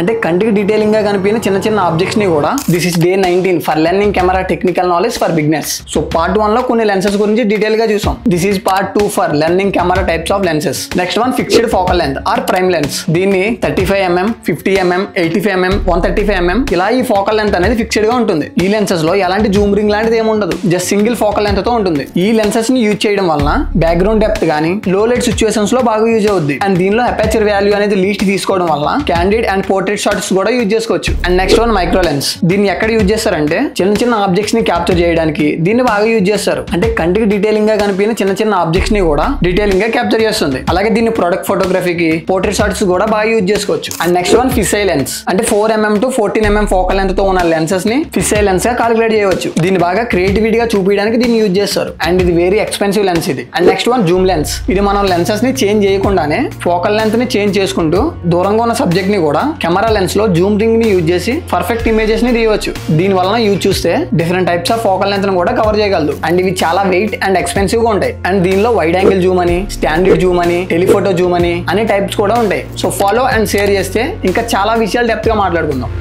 అంటే కంటికి డీటెయిలింగ్ గా కనిపించిన చిన్న చిన్న ఆబ్జెక్ట్స్ ని కూడా. This is day 19 for learning camera technical knowledge for beginners. So part 1 లో కొన్ని లెన్సెస్ గురించి డీటెయిల్ గా చూసాం. This is part 2 for learning camera types of lenses. Next one fixed focal length or prime lens. దీన్ని 35mm, 50mm, 85mm, 135mm ఇలా ఈ focal length అనేది fixed గా ఉంటుంది. ఈ లెన్సెస్ లో ఎలాంటి జూమ్ రింగ్ లాంటిది ఏమి ఉండదు, జస్ట్ సింగిల్ ఫోకల్ లెంత్ తో ఉంటుంది. ఈ లెన్సెస్ ని యూజ్ చేయడం వలన బ్యాక్గ్రౌండ్ డెప్త్ గానీ లో లైట్ సిచ్యువేషన్స్ లో బాగా యూజ్ అవుద్ది. అండ్ దీనిలో అపర్చర్ వాల్యూ అనేది లీస్ట్ తీసుకోవడం వల్ల క్యాండిడ్ అండ్ పోర్ట్రేట్ షాట్స్ కూడా యూజ్ చేసుకోవచ్చు. And next one micro lens. దీన్ని ఎక్కడ యూజ్ చేస్తారంటే చిన్న చిన్న ఆబ్జెక్ట్స్ ని క్యాప్చర్ చేయడానికి దీన్ని బాగా యూజ్ చేస్తారు. అంటే కంటికి డీటెయిలింగ్ గా కనిపించిన చిన్న చిన్న ఆబ్జెక్ట్స్ ని కూడా డీటెయిలింగ్ గా క్యాప్చర్ చేస్తుంది. అలాగే దీన్ని ప్రొడక్ట్ ఫోటోగ్రఫీకి, పోర్ట్రేట్ షాట్స్ కూడా బాగా యూజ్ చేసుకోవచ్చు. And next one fisheye lens. అంటే 4mm to 14mm focal length తో ఉన్న లెన్సెస్ ని ఫిషై లెన్స్ గా కాలిక్యులేట్ చేయవచ్చు. దీన్ని బాగా క్రియేటివిటీ గా చూపించడానికి దీన్ని యూజ్ చేస్తారు. అండ్ ఇది వెరీ ఎక్స్పెన్సివ్ లెన్స్ ఇది. And next one Zoom lens. ఇది మనం లెన్సెస్ ని చేంజ్ చేయకుండానే ఫోకల్ లెంత్ ని చేంజ్ చేసుకుంటూ దూరంగా ఉన్న సబ్జెక్ట్ ని కూడా కెమెరా లెన్స్ లో జూమ్ రింగ్ ని యూజ్ చేసి పర్ఫెక్ట్ ఇమేజెస్ ని తీయవచ్చు. దీని వలన యూజ్ చూస్తే different types of focal length ని కూడా కవర్ చేయగలదు. అండ్ ఇవి చాలా వెయిట్ అండ్ ఎక్స్పెన్సివ్ గా ఉంటాయి. అండ్ దీనిలో వైడ్ యాంగిల్ జూమ్ అని, స్టాండర్డ్ జూమ్ అని, టెలిఫోటో జూమ్ అని అనే టైప్స్ కూడా ఉంటాయి. సో ఫాలో అండ్ షేర్ చేస్తే ఇంకా చాలా విషయాలు డెప్త్ గా మాట్లాడుకుందాం.